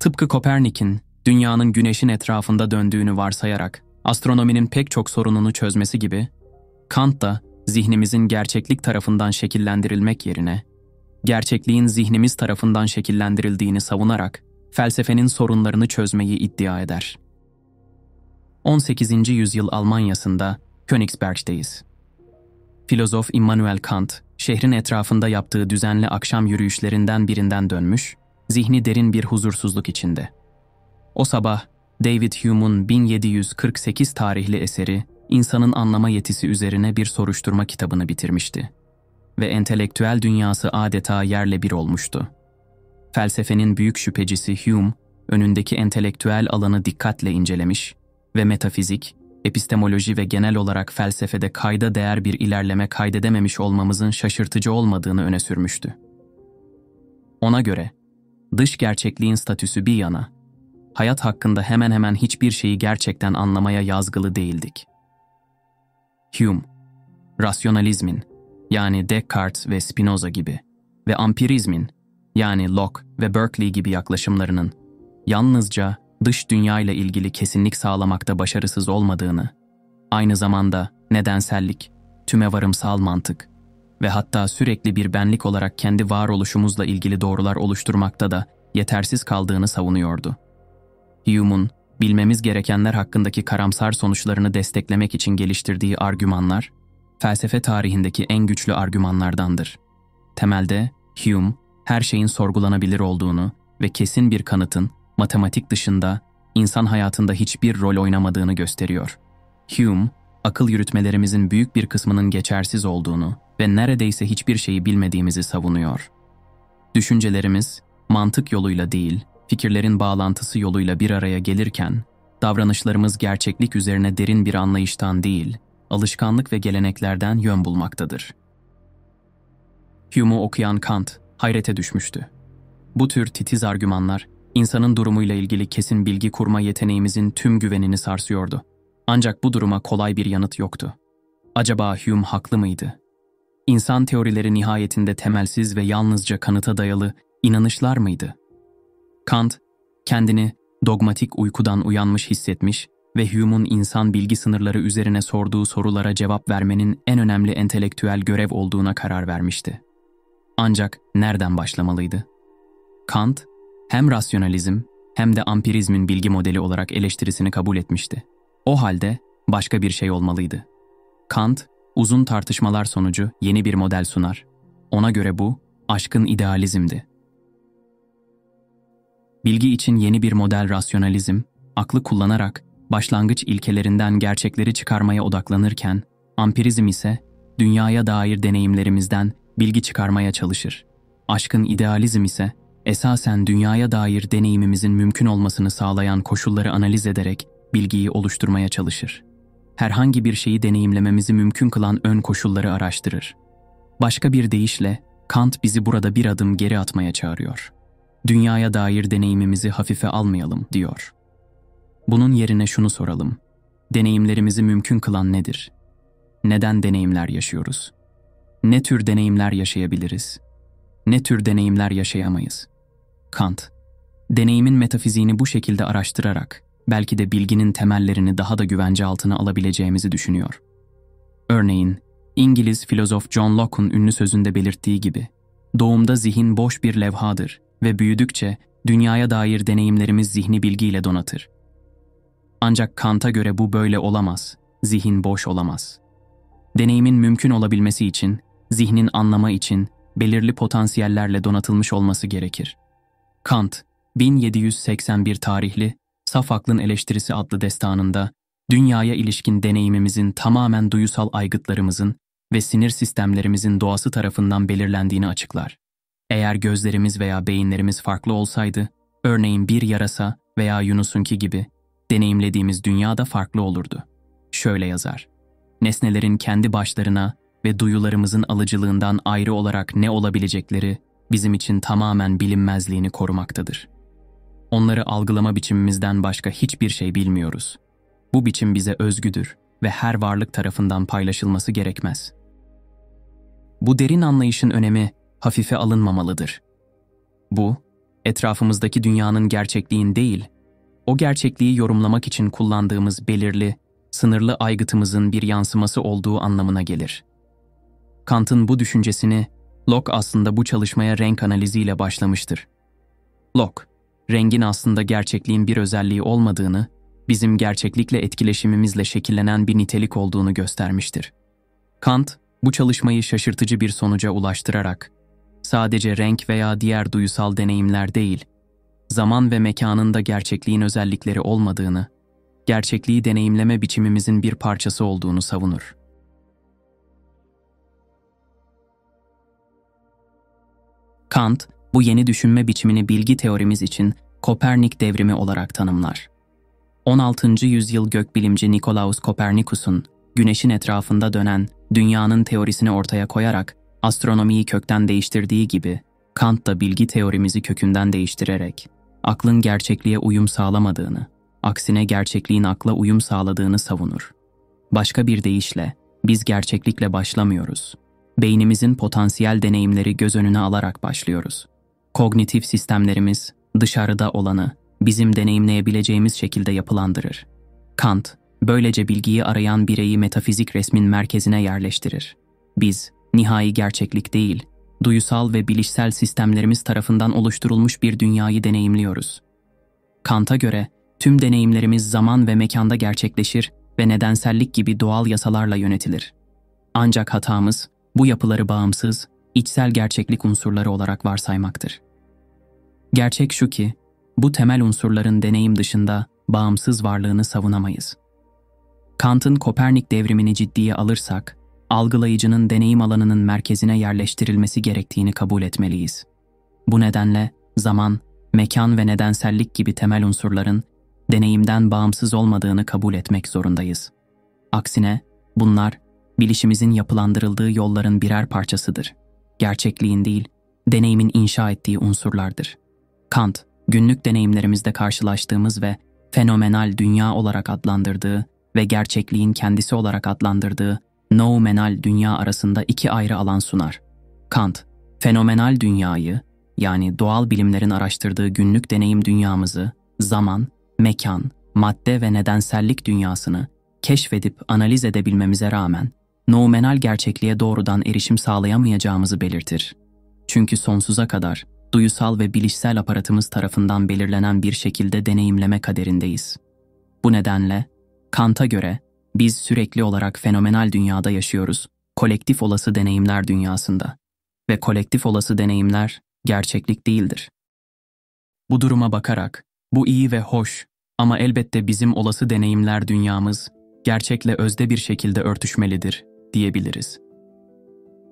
Tıpkı Kopernik'in dünyanın güneşin etrafında döndüğünü varsayarak astronominin pek çok sorununu çözmesi gibi, Kant da zihnimizin gerçeklik tarafından şekillendirilmek yerine, gerçekliğin zihnimiz tarafından şekillendirildiğini savunarak felsefenin sorunlarını çözmeyi iddia eder. 18. yüzyıl Almanya'sında Königsberg'deyiz. Filozof Immanuel Kant, şehrin etrafında yaptığı düzenli akşam yürüyüşlerinden birinden dönmüş, zihni derin bir huzursuzluk içinde. O sabah, David Hume'un 1748 tarihli eseri, İnsanın Anlama Yetisi üzerine bir soruşturma kitabını bitirmişti. Ve entelektüel dünyası adeta yerle bir olmuştu. Felsefenin büyük şüphecisi Hume, önündeki entelektüel alanı dikkatle incelemiş ve metafizik, epistemoloji ve genel olarak felsefede kayda değer bir ilerleme kaydedememiş olmamızın şaşırtıcı olmadığını öne sürmüştü. Ona göre, dış gerçekliğin statüsü bir yana, hayat hakkında hemen hemen hiçbir şeyi gerçekten anlamaya yazgılı değildik. Hume, rasyonalizmin, yani Descartes ve Spinoza gibi ve ampirizmin, yani Locke ve Berkeley gibi yaklaşımlarının yalnızca dış dünyayla ilgili kesinlik sağlamakta başarısız olmadığını, aynı zamanda nedensellik, tümevarımsal mantık ve hatta sürekli bir benlik olarak kendi varoluşumuzla ilgili doğrular oluşturmakta da yetersiz kaldığını savunuyordu. Hume'un bilmemiz gerekenler hakkındaki karamsar sonuçlarını desteklemek için geliştirdiği argümanlar, felsefe tarihindeki en güçlü argümanlardandır. Temelde Hume, her şeyin sorgulanabilir olduğunu ve kesin bir kanıtın matematik dışında insan hayatında hiçbir rol oynamadığını gösteriyor. Hume, akıl yürütmelerimizin büyük bir kısmının geçersiz olduğunu ve neredeyse hiçbir şeyi bilmediğimizi savunuyor. Düşüncelerimiz, mantık yoluyla değil, fikirlerin bağlantısı yoluyla bir araya gelirken, davranışlarımız gerçeklik üzerine derin bir anlayıştan değil, alışkanlık ve geleneklerden yön bulmaktadır. Hume'u okuyan Kant, hayrete düşmüştü. Bu tür titiz argümanlar, insanın durumuyla ilgili kesin bilgi kurma yeteneğimizin tüm güvenini sarsıyordu. Ancak bu duruma kolay bir yanıt yoktu. Acaba Hume haklı mıydı? İnsan teorileri nihayetinde temelsiz ve yalnızca kanıta dayalı inanışlar mıydı? Kant, kendini dogmatik uykudan uyanmış hissetmiş ve Hume'un insan bilgi sınırları üzerine sorduğu sorulara cevap vermenin en önemli entelektüel görev olduğuna karar vermişti. Ancak nereden başlamalıydı? Kant, hem rasyonalizm hem de ampirizmin bilgi modeli olarak eleştirisini kabul etmişti. O halde başka bir şey olmalıydı. Kant, uzun tartışmalar sonucu yeni bir model sunar. Ona göre bu, aşkın idealizmdi. Bilgi için yeni bir model rasyonalizm, aklı kullanarak başlangıç ilkelerinden gerçekleri çıkarmaya odaklanırken, ampirizm ise dünyaya dair deneyimlerimizden bilgi çıkarmaya çalışır. Aşkın idealizm ise esasen dünyaya dair deneyimimizin mümkün olmasını sağlayan koşulları analiz ederek bilgiyi oluşturmaya çalışır. Herhangi bir şeyi deneyimlememizi mümkün kılan ön koşulları araştırır. Başka bir deyişle, Kant bizi burada bir adım geri atmaya çağırıyor. Dünyaya dair deneyimimizi hafife almayalım, diyor. Bunun yerine şunu soralım. Deneyimlerimizi mümkün kılan nedir? Neden deneyimler yaşıyoruz? Ne tür deneyimler yaşayabiliriz? Ne tür deneyimler yaşayamayız? Kant, deneyimin metafiziğini bu şekilde araştırarak belki de bilginin temellerini daha da güvence altına alabileceğimizi düşünüyor. Örneğin, İngiliz filozof John Locke'un ünlü sözünde belirttiği gibi, doğumda zihin boş bir levhadır ve büyüdükçe dünyaya dair deneyimlerimiz zihni bilgiyle donatır. Ancak Kant'a göre bu böyle olamaz, zihin boş olamaz. Deneyimin mümkün olabilmesi için, zihnin anlama için belirli potansiyellerle donatılmış olması gerekir. Kant, 1781 tarihli Saf Aklın Eleştirisi adlı destanında, dünyaya ilişkin deneyimimizin tamamen duyusal aygıtlarımızın ve sinir sistemlerimizin doğası tarafından belirlendiğini açıklar. Eğer gözlerimiz veya beyinlerimiz farklı olsaydı, örneğin bir yarasa veya Yunus'unki gibi, deneyimlediğimiz dünya da farklı olurdu. Şöyle yazar: nesnelerin kendi başlarına ve duyularımızın alıcılığından ayrı olarak ne olabilecekleri bizim için tamamen bilinmezliğini korumaktadır. Onları algılama biçimimizden başka hiçbir şey bilmiyoruz. Bu biçim bize özgüdür ve her varlık tarafından paylaşılması gerekmez. Bu derin anlayışın önemi hafife alınmamalıdır. Bu, etrafımızdaki dünyanın gerçekliğin değil, o gerçekliği yorumlamak için kullandığımız belirli, sınırlı aygıtımızın bir yansıması olduğu anlamına gelir. Kant'ın bu düşüncesini Locke aslında bu çalışmaya renk analiziyle başlamıştır. Locke, rengin aslında gerçekliğin bir özelliği olmadığını, bizim gerçeklikle etkileşimimizle şekillenen bir nitelik olduğunu göstermiştir. Kant, bu çalışmayı şaşırtıcı bir sonuca ulaştırarak, sadece renk veya diğer duysal deneyimler değil, zaman ve mekanın da gerçekliğin özellikleri olmadığını, gerçekliği deneyimleme biçimimizin bir parçası olduğunu savunur. Kant, bu yeni düşünme biçimini bilgi teorimiz için Kopernik devrimi olarak tanımlar. 16. yüzyıl gökbilimci Nikolaus Kopernikus'un Güneşin etrafında dönen dünyanın teorisini ortaya koyarak astronomiyi kökten değiştirdiği gibi, Kant da bilgi teorimizi kökünden değiştirerek aklın gerçekliğe uyum sağlamadığını, aksine gerçekliğin akla uyum sağladığını savunur. Başka bir deyişle, biz gerçeklikle başlamıyoruz. Beynimizin potansiyel deneyimleri göz önüne alarak başlıyoruz. Kognitif sistemlerimiz, dışarıda olanı, bizim deneyimleyebileceğimiz şekilde yapılandırır. Kant, böylece bilgiyi arayan bireyi metafizik resmin merkezine yerleştirir. Biz, nihai gerçeklik değil, duyusal ve bilişsel sistemlerimiz tarafından oluşturulmuş bir dünyayı deneyimliyoruz. Kant'a göre, tüm deneyimlerimiz zaman ve mekanda gerçekleşir ve nedensellik gibi doğal yasalarla yönetilir. Ancak hatamız, bu yapıları bağımsız, içsel gerçeklik unsurları olarak varsaymaktır. Gerçek şu ki, bu temel unsurların deneyim dışında bağımsız varlığını savunamayız. Kant'ın Kopernik devrimini ciddiye alırsak, algılayıcının deneyim alanının merkezine yerleştirilmesi gerektiğini kabul etmeliyiz. Bu nedenle zaman, mekan ve nedensellik gibi temel unsurların deneyimden bağımsız olmadığını kabul etmek zorundayız. Aksine, bunlar, bilişimizin yapılandırıldığı yolların birer parçasıdır. Gerçekliğin değil, deneyimin inşa ettiği unsurlardır. Kant, günlük deneyimlerimizde karşılaştığımız ve fenomenal dünya olarak adlandırdığı ve gerçekliğin kendisi olarak adlandırdığı noumenal dünya arasında iki ayrı alan sunar. Kant, fenomenal dünyayı, yani doğal bilimlerin araştırdığı günlük deneyim dünyamızı, zaman, mekan, madde ve nedensellik dünyasını keşfedip analiz edebilmemize rağmen, noumenal gerçekliğe doğrudan erişim sağlayamayacağımızı belirtir. Çünkü sonsuza kadar, duyusal ve bilişsel aparatımız tarafından belirlenen bir şekilde deneyimleme kaderindeyiz. Bu nedenle, Kant'a göre, biz sürekli olarak fenomenal dünyada yaşıyoruz, kolektif olası deneyimler dünyasında. Ve kolektif olası deneyimler, gerçeklik değildir. Bu duruma bakarak, bu iyi ve hoş ama elbette bizim olası deneyimler dünyamız, gerçekle özde bir şekilde örtüşmelidir, diyebiliriz.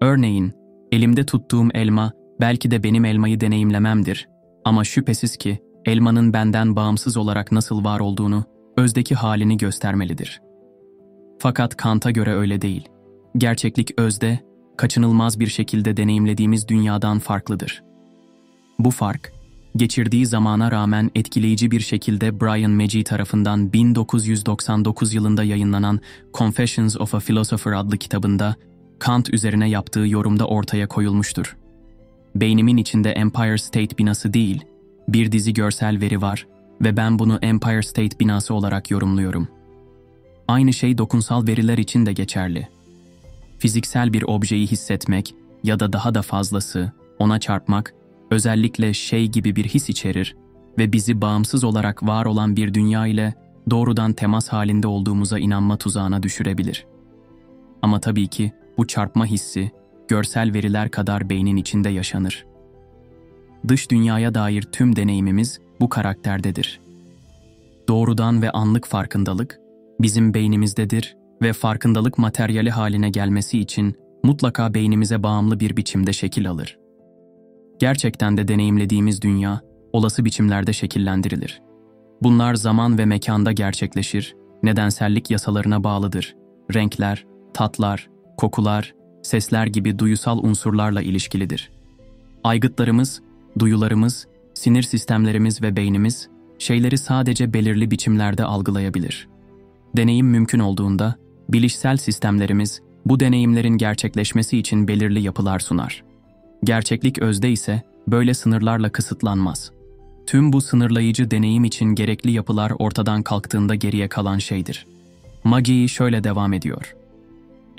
Örneğin, elimde tuttuğum elma, belki de benim elmayı deneyimlememdir ama şüphesiz ki, elmanın benden bağımsız olarak nasıl var olduğunu, özdeki halini göstermelidir. Fakat Kant'a göre öyle değil. Gerçeklik özde, kaçınılmaz bir şekilde deneyimlediğimiz dünyadan farklıdır. Bu fark, geçirdiği zamana rağmen etkileyici bir şekilde Brian Magee tarafından 1999 yılında yayınlanan Confessions of a Philosopher adlı kitabında Kant üzerine yaptığı yorumda ortaya koyulmuştur. Beynimin içinde Empire State binası değil, bir dizi görsel veri var ve ben bunu Empire State binası olarak yorumluyorum. Aynı şey dokunsal veriler için de geçerli. Fiziksel bir objeyi hissetmek ya da daha da fazlası, ona çarpmak, özellikle şey gibi bir his içerir ve bizi bağımsız olarak var olan bir dünya ile doğrudan temas halinde olduğumuza inanma tuzağına düşürebilir. Ama tabii ki bu çarpma hissi, görsel veriler kadar beynin içinde yaşanır. Dış dünyaya dair tüm deneyimimiz bu karakterdedir. Doğrudan ve anlık farkındalık, bizim beynimizdedir ve farkındalık materyali haline gelmesi için mutlaka beynimize bağımlı bir biçimde şekil alır. Gerçekten de deneyimlediğimiz dünya, olası biçimlerde şekillendirilir. Bunlar zaman ve mekanda gerçekleşir, nedensellik yasalarına bağlıdır. Renkler, tatlar, kokular, sesler gibi duyusal unsurlarla ilişkilidir. Aygıtlarımız, duyularımız, sinir sistemlerimiz ve beynimiz, şeyleri sadece belirli biçimlerde algılayabilir. Deneyim mümkün olduğunda, bilişsel sistemlerimiz, bu deneyimlerin gerçekleşmesi için belirli yapılar sunar. Gerçeklik özde ise böyle sınırlarla kısıtlanmaz. Tüm bu sınırlayıcı deneyim için gerekli yapılar ortadan kalktığında geriye kalan şeydir. Magi şöyle devam ediyor.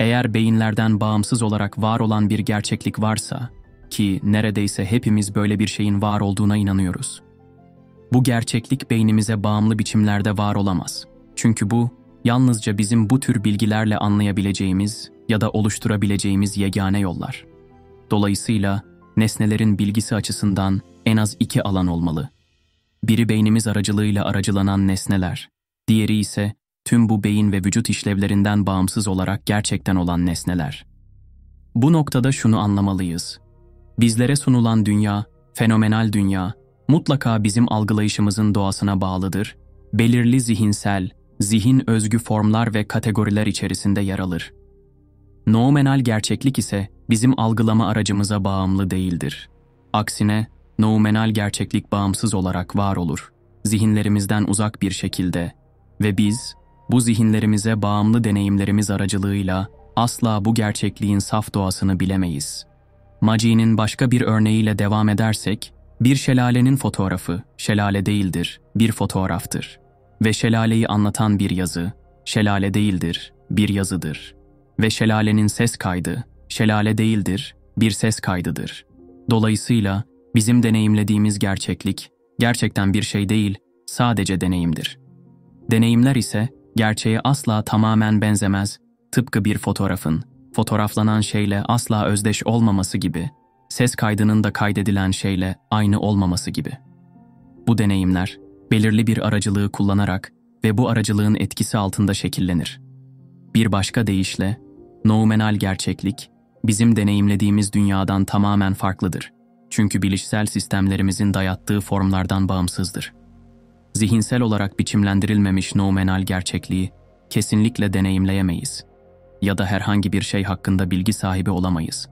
Eğer beyinlerden bağımsız olarak var olan bir gerçeklik varsa, ki neredeyse hepimiz böyle bir şeyin var olduğuna inanıyoruz. Bu gerçeklik beynimize bağımlı biçimlerde var olamaz. Çünkü bu, yalnızca bizim bu tür bilgilerle anlayabileceğimiz ya da oluşturabileceğimiz yegane yollar. Dolayısıyla nesnelerin bilgisi açısından en az iki alan olmalı. Biri beynimiz aracılığıyla aracılanan nesneler, diğeri ise tüm bu beyin ve vücut işlevlerinden bağımsız olarak gerçekten olan nesneler. Bu noktada şunu anlamalıyız. Bizlere sunulan dünya, fenomenal dünya, mutlaka bizim algılayışımızın doğasına bağlıdır, belirli zihinsel, zihin özgü formlar ve kategoriler içerisinde yer alır. Noumenal gerçeklik ise bizim algılama aracımıza bağımlı değildir. Aksine, noumenal gerçeklik bağımsız olarak var olur, zihinlerimizden uzak bir şekilde ve biz, bu zihinlerimize bağımlı deneyimlerimiz aracılığıyla asla bu gerçekliğin saf doğasını bilemeyiz. Magi'nin başka bir örneğiyle devam edersek, bir şelalenin fotoğrafı, şelale değildir, bir fotoğraftır. Ve şelaleyi anlatan bir yazı, şelale değildir, bir yazıdır. Ve şelalenin ses kaydı, şelale değildir, bir ses kaydıdır. Dolayısıyla bizim deneyimlediğimiz gerçeklik, gerçekten bir şey değil, sadece deneyimdir. Deneyimler ise gerçeğe asla tamamen benzemez, tıpkı bir fotoğrafın, fotoğraflanan şeyle asla özdeş olmaması gibi, ses kaydının da kaydedilen şeyle aynı olmaması gibi. Bu deneyimler, belirli bir aracılığı kullanarak ve bu aracılığın etkisi altında şekillenir. Bir başka deyişle, noumenal gerçeklik, bizim deneyimlediğimiz dünyadan tamamen farklıdır. Çünkü bilişsel sistemlerimizin dayattığı formlardan bağımsızdır. Zihinsel olarak biçimlendirilmemiş noumenal gerçekliği kesinlikle deneyimleyemeyiz. Ya da herhangi bir şey hakkında bilgi sahibi olamayız.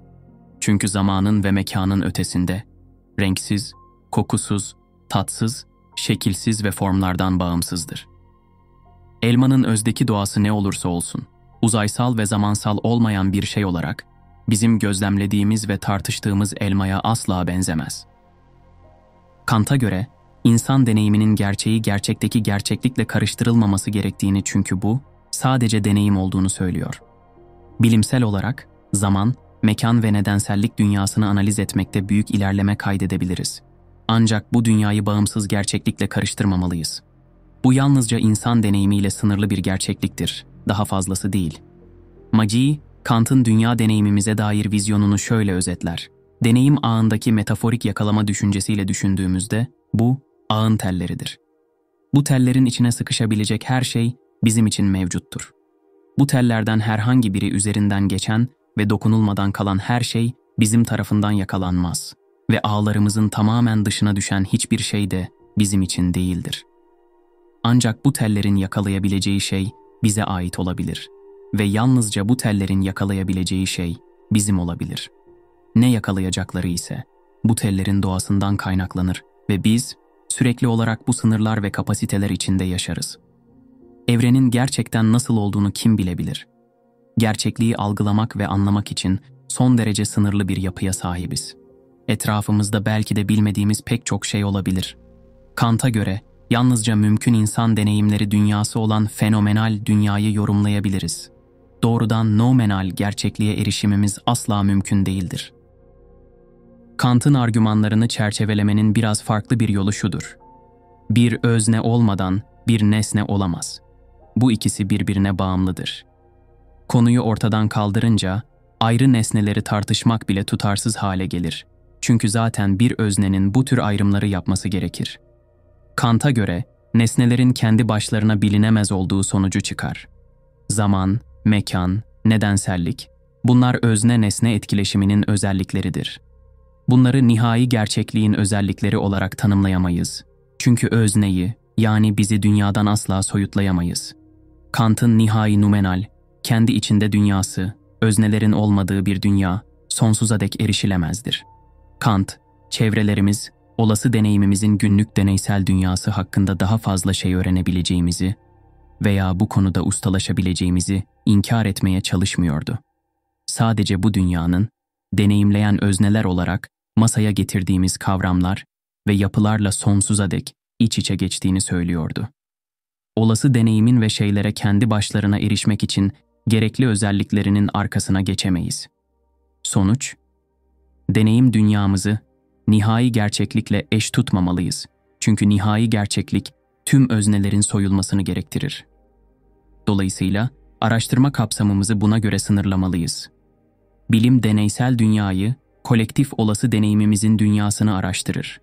Çünkü zamanın ve mekanın ötesinde, renksiz, kokusuz, tatsız, şekilsiz ve formlardan bağımsızdır. Elmanın özdeki doğası ne olursa olsun, uzaysal ve zamansal olmayan bir şey olarak, bizim gözlemlediğimiz ve tartıştığımız elmaya asla benzemez. Kant'a göre, insan deneyiminin gerçeği gerçekteki gerçeklikle karıştırılmaması gerektiğini çünkü bu, sadece deneyim olduğunu söylüyor. Bilimsel olarak, zaman, mekan ve nedensellik dünyasını analiz etmekte büyük ilerleme kaydedebiliriz. Ancak bu dünyayı bağımsız gerçeklikle karıştırmamalıyız. Bu yalnızca insan deneyimiyle sınırlı bir gerçekliktir, daha fazlası değil. Magi, Kant'ın dünya deneyimimize dair vizyonunu şöyle özetler. Deneyim ağındaki metaforik yakalama düşüncesiyle düşündüğümüzde, bu, ağın telleridir. Bu tellerin içine sıkışabilecek her şey bizim için mevcuttur. Bu tellerden herhangi biri üzerinden geçen ve dokunulmadan kalan her şey bizim tarafından yakalanmaz ve ağlarımızın tamamen dışına düşen hiçbir şey de bizim için değildir. Ancak bu tellerin yakalayabileceği şey bize ait olabilir ve yalnızca bu tellerin yakalayabileceği şey bizim olabilir. Ne yakalayacakları ise bu tellerin doğasından kaynaklanır ve biz sürekli olarak bu sınırlar ve kapasiteler içinde yaşarız. Evrenin gerçekten nasıl olduğunu kim bilebilir? Gerçekliği algılamak ve anlamak için son derece sınırlı bir yapıya sahibiz. Etrafımızda belki de bilmediğimiz pek çok şey olabilir. Kant'a göre yalnızca mümkün insan deneyimleri dünyası olan fenomenal dünyayı yorumlayabiliriz. Doğrudan noumenal gerçekliğe erişimimiz asla mümkün değildir. Kant'ın argümanlarını çerçevelemenin biraz farklı bir yolu şudur. Bir özne olmadan bir nesne olamaz. Bu ikisi birbirine bağımlıdır. Konuyu ortadan kaldırınca ayrı nesneleri tartışmak bile tutarsız hale gelir. Çünkü zaten bir öznenin bu tür ayrımları yapması gerekir. Kant'a göre nesnelerin kendi başlarına bilinemez olduğu sonucu çıkar. Zaman, mekan, nedensellik, bunlar özne-nesne etkileşiminin özellikleridir. Bunları nihai gerçekliğin özellikleri olarak tanımlayamayız. Çünkü özneyi, yani bizi dünyadan asla soyutlayamayız. Kant'ın nihai noumenal, kendi içinde dünyası, öznelerin olmadığı bir dünya, sonsuza dek erişilemezdir. Kant, çevrelerimiz, olası deneyimimizin günlük deneysel dünyası hakkında daha fazla şey öğrenebileceğimizi veya bu konuda ustalaşabileceğimizi inkar etmeye çalışmıyordu. Sadece bu dünyanın, deneyimleyen özneler olarak masaya getirdiğimiz kavramlar ve yapılarla sonsuza dek iç içe geçtiğini söylüyordu. Olası deneyimin ve şeylere kendi başlarına erişmek için gerekli özelliklerinin arkasına geçemeyiz. Sonuç, deneyim dünyamızı nihai gerçeklikle eş tutmamalıyız. Çünkü nihai gerçeklik tüm öznelerin soyulmasını gerektirir. Dolayısıyla araştırma kapsamımızı buna göre sınırlamalıyız. Bilim deneysel dünyayı, kolektif olası deneyimimizin dünyasını araştırır.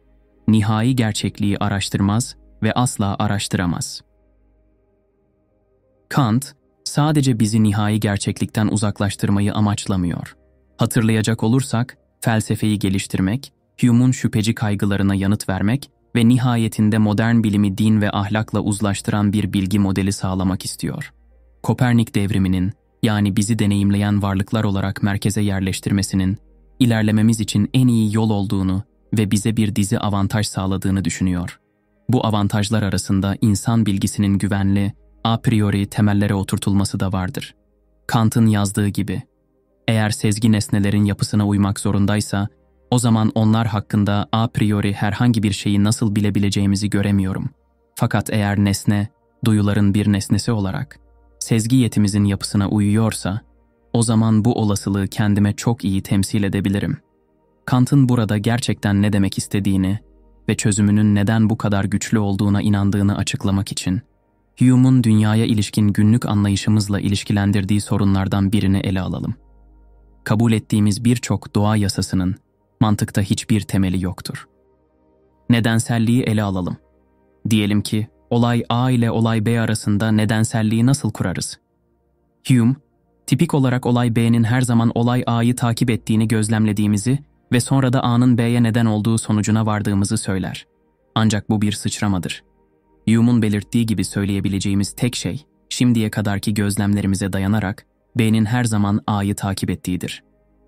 Nihai gerçekliği araştırmaz ve asla araştıramaz. Kant, sadece bizi nihai gerçeklikten uzaklaştırmayı amaçlamıyor. Hatırlayacak olursak, felsefeyi geliştirmek, Hume'un şüpheci kaygılarına yanıt vermek ve nihayetinde modern bilimi din ve ahlakla uzlaştıran bir bilgi modeli sağlamak istiyor. Kopernik devriminin, yani bizi deneyimleyen varlıklar olarak merkeze yerleştirmesinin, ilerlememiz için en iyi yol olduğunu ve bize bir dizi avantaj sağladığını düşünüyor. Bu avantajlar arasında insan bilgisinin güvenli, a priori temellere oturtulması da vardır. Kant'ın yazdığı gibi, eğer sezgi nesnelerin yapısına uymak zorundaysa, o zaman onlar hakkında a priori herhangi bir şeyi nasıl bilebileceğimizi göremiyorum. Fakat eğer nesne, duyuların bir nesnesi olarak, sezgi yetimizin yapısına uyuyorsa, o zaman bu olasılığı kendime çok iyi temsil edebilirim. Kant'ın burada gerçekten ne demek istediğini ve çözümünün neden bu kadar güçlü olduğuna inandığını açıklamak için, Hume'un dünyaya ilişkin günlük anlayışımızla ilişkilendirdiği sorunlardan birini ele alalım. Kabul ettiğimiz birçok doğa yasasının mantıkta hiçbir temeli yoktur. Nedenselliği ele alalım. Diyelim ki, olay A ile olay B arasında nedenselliği nasıl kurarız? Hume, tipik olarak olay B'nin her zaman olay A'yı takip ettiğini gözlemlediğimizi ve sonra da A'nın B'ye neden olduğu sonucuna vardığımızı söyler. Ancak bu bir sıçramadır. Hume'un belirttiği gibi söyleyebileceğimiz tek şey, şimdiye kadarki gözlemlerimize dayanarak B'nin her zaman A'yı takip ettiğidir.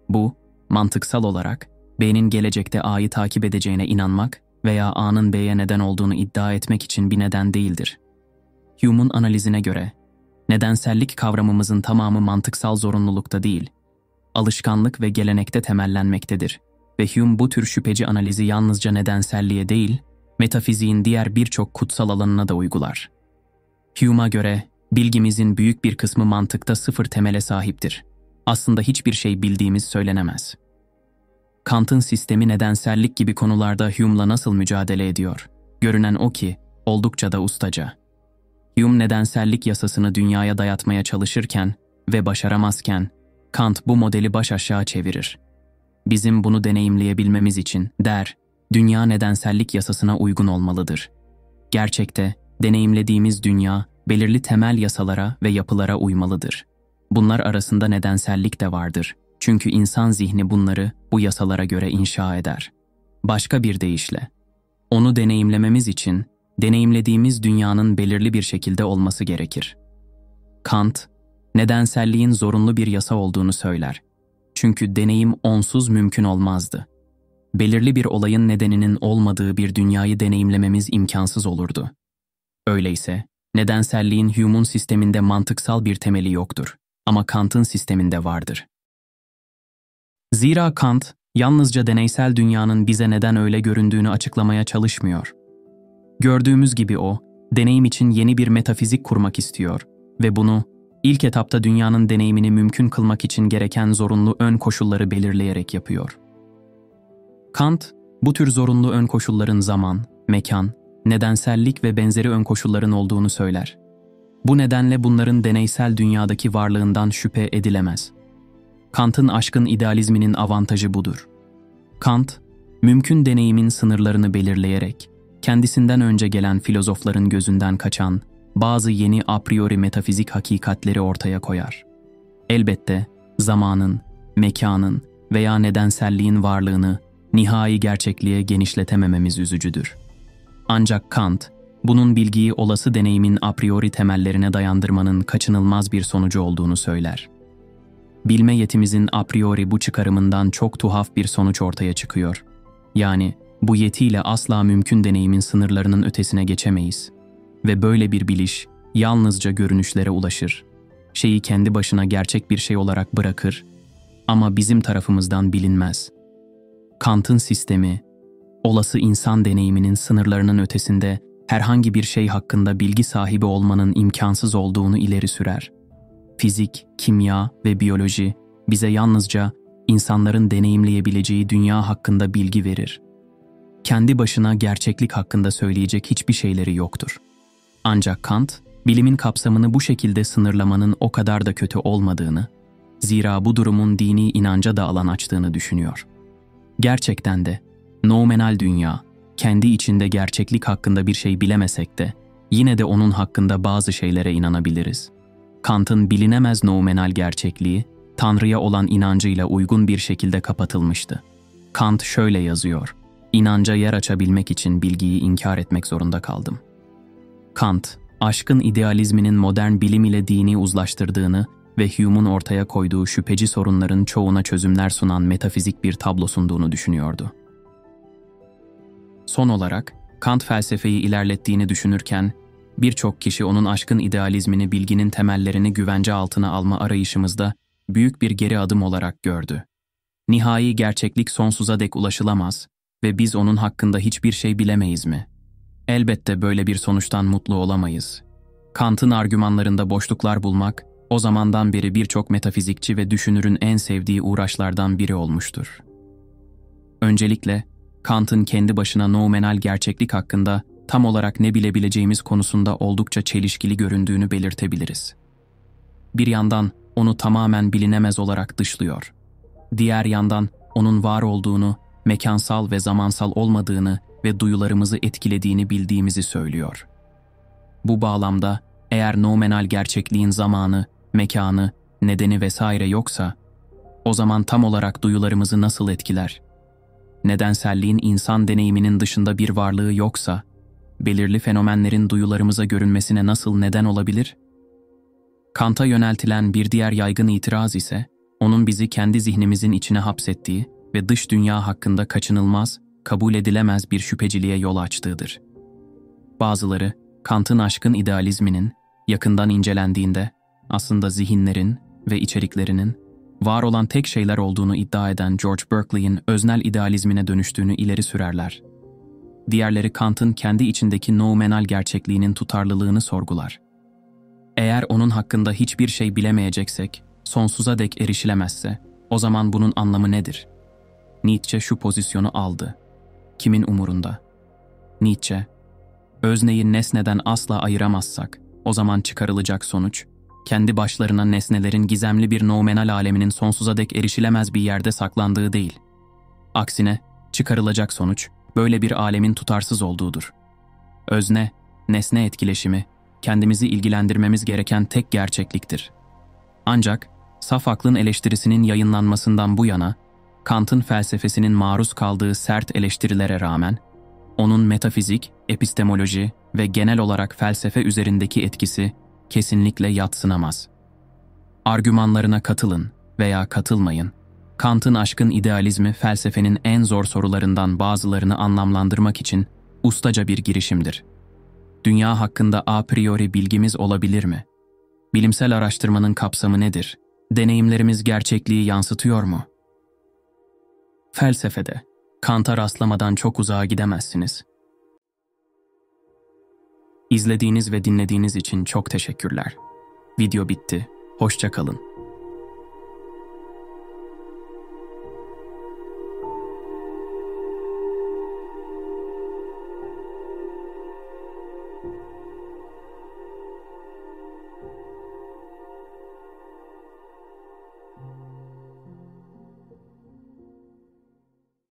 Bu, mantıksal olarak B'nin gelecekte A'yı takip edeceğine inanmak veya A'nın B'ye neden olduğunu iddia etmek için bir neden değildir. Hume'un analizine göre, nedensellik kavramımızın tamamı mantıksal zorunlulukta değil, alışkanlık ve gelenekte temellenmektedir ve Hume bu tür şüpheci analizi yalnızca nedenselliğe değil, metafiziğin diğer birçok kutsal alanına da uygular. Hume'a göre, bilgimizin büyük bir kısmı mantıkta sıfır temele sahiptir. Aslında hiçbir şey bildiğimiz söylenemez. Kant'ın sistemi nedensellik gibi konularda Hume'la nasıl mücadele ediyor? Görünen o ki, oldukça da ustaca. Hume nedensellik yasasını dünyaya dayatmaya çalışırken ve başaramazken, Kant bu modeli baş aşağı çevirir. Bizim bunu deneyimleyebilmemiz için, der, dünya nedensellik yasasına uygun olmalıdır. Gerçekte, deneyimlediğimiz dünya, belirli temel yasalara ve yapılara uymalıdır. Bunlar arasında nedensellik de vardır. Çünkü insan zihni bunları bu yasalara göre inşa eder. Başka bir deyişle, onu deneyimlememiz için deneyimlediğimiz dünyanın belirli bir şekilde olması gerekir. Kant, nedenselliğin zorunlu bir yasa olduğunu söyler. Çünkü deneyim onsuz mümkün olmazdı. Belirli bir olayın nedeninin olmadığı bir dünyayı deneyimlememiz imkansız olurdu. Öyleyse, nedenselliğin Hume'un sisteminde mantıksal bir temeli yoktur. Ama Kant'ın sisteminde vardır. Zira Kant, yalnızca deneysel dünyanın bize neden öyle göründüğünü açıklamaya çalışmıyor. Gördüğümüz gibi o, deneyim için yeni bir metafizik kurmak istiyor ve bunu, ilk etapta dünyanın deneyimini mümkün kılmak için gereken zorunlu ön koşulları belirleyerek yapıyor. Kant, bu tür zorunlu ön koşulların zaman, mekan, nedensellik ve benzeri ön koşulların olduğunu söyler. Bu nedenle bunların deneysel dünyadaki varlığından şüphe edilemez. Kant'ın aşkın idealizminin avantajı budur. Kant, mümkün deneyimin sınırlarını belirleyerek, kendisinden önce gelen filozofların gözünden kaçan bazı yeni a priori metafizik hakikatleri ortaya koyar. Elbette, zamanın, mekanın veya nedenselliğin varlığını nihai gerçekliğe genişletemememiz üzücüdür. Ancak Kant, bunun bilgiyi olası deneyimin a priori temellerine dayandırmanın kaçınılmaz bir sonucu olduğunu söyler. Bilme yetimizin a priori bu çıkarımından çok tuhaf bir sonuç ortaya çıkıyor. Yani bu yetiyle asla mümkün deneyimin sınırlarının ötesine geçemeyiz. Ve böyle bir biliş yalnızca görünüşlere ulaşır. Şeyi kendi başına gerçek bir şey olarak bırakır ama bizim tarafımızdan bilinmez. Kant'ın sistemi, olası insan deneyiminin sınırlarının ötesinde herhangi bir şey hakkında bilgi sahibi olmanın imkansız olduğunu ileri sürer. Fizik, kimya ve biyoloji bize yalnızca insanların deneyimleyebileceği dünya hakkında bilgi verir. Kendi başına gerçeklik hakkında söyleyecek hiçbir şeyleri yoktur. Ancak Kant, bilimin kapsamını bu şekilde sınırlamanın o kadar da kötü olmadığını, zira bu durumun dini inanca da alan açtığını düşünüyor. Gerçekten de, noumenal dünya, kendi içinde gerçeklik hakkında bir şey bilemesek de, yine de onun hakkında bazı şeylere inanabiliriz. Kant'ın bilinemez noumenal gerçekliği, Tanrı'ya olan inancıyla uygun bir şekilde kapatılmıştı. Kant şöyle yazıyor: "İnanca yer açabilmek için bilgiyi inkar etmek zorunda kaldım." Kant, aşkın idealizminin modern bilim ile dini uzlaştırdığını ve Hume'un ortaya koyduğu şüpheci sorunların çoğuna çözümler sunan metafizik bir tablo sunduğunu düşünüyordu. Son olarak, Kant felsefeyi ilerlettiğini düşünürken, birçok kişi onun aşkın idealizmini bilginin temellerini güvence altına alma arayışımızda büyük bir geri adım olarak gördü. Nihai gerçeklik sonsuza dek ulaşılamaz ve biz onun hakkında hiçbir şey bilemeyiz mi? Elbette böyle bir sonuçtan mutlu olamayız. Kant'ın argümanlarında boşluklar bulmak, o zamandan beri birçok metafizikçi ve düşünürün en sevdiği uğraşlardan biri olmuştur. Öncelikle, Kant'ın kendi başına noumenal gerçeklik hakkında tam olarak ne bilebileceğimiz konusunda oldukça çelişkili göründüğünü belirtebiliriz. Bir yandan onu tamamen bilinemez olarak dışlıyor. Diğer yandan onun var olduğunu, mekansal ve zamansal olmadığını ve duyularımızı etkilediğini bildiğimizi söylüyor. Bu bağlamda eğer noumenal gerçekliğin zamanı, mekanı, nedeni vesaire yoksa, o zaman tam olarak duyularımızı nasıl etkiler? Nedenselliğin insan deneyiminin dışında bir varlığı yoksa, belirli fenomenlerin duyularımıza görünmesine nasıl neden olabilir? Kant'a yöneltilen bir diğer yaygın itiraz ise, onun bizi kendi zihnimizin içine hapsettiği ve dış dünya hakkında kaçınılmaz, kabul edilemez bir şüpheciliğe yol açtığıdır. Bazıları, Kant'ın aşkın idealizminin, yakından incelendiğinde, aslında zihinlerin ve içeriklerinin, var olan tek şeyler olduğunu iddia eden George Berkeley'in öznel idealizmine dönüştüğünü ileri sürerler. Diğerleri Kant'ın kendi içindeki noumenal gerçekliğinin tutarlılığını sorgular. Eğer onun hakkında hiçbir şey bilemeyeceksek, sonsuza dek erişilemezse, o zaman bunun anlamı nedir? Nietzsche şu pozisyonu aldı. Kimin umurunda? Nietzsche, özneyi nesneden asla ayıramazsak, o zaman çıkarılacak sonuç, kendi başlarına nesnelerin gizemli bir noumenal aleminin sonsuza dek erişilemez bir yerde saklandığı değil. Aksine, çıkarılacak sonuç, böyle bir alemin tutarsız olduğudur. Özne, nesne etkileşimi, kendimizi ilgilendirmemiz gereken tek gerçekliktir. Ancak, saf aklın eleştirisinin yayınlanmasından bu yana, Kant'ın felsefesinin maruz kaldığı sert eleştirilere rağmen, onun metafizik, epistemoloji ve genel olarak felsefe üzerindeki etkisi kesinlikle yadsınamaz. Argümanlarına katılın veya katılmayın, Kant'ın aşkın idealizmi felsefenin en zor sorularından bazılarını anlamlandırmak için ustaca bir girişimdir. Dünya hakkında a priori bilgimiz olabilir mi? Bilimsel araştırmanın kapsamı nedir? Deneyimlerimiz gerçekliği yansıtıyor mu? Felsefede, Kant'a rastlamadan çok uzağa gidemezsiniz. İzlediğiniz ve dinlediğiniz için çok teşekkürler. Video bitti. Hoşça kalın.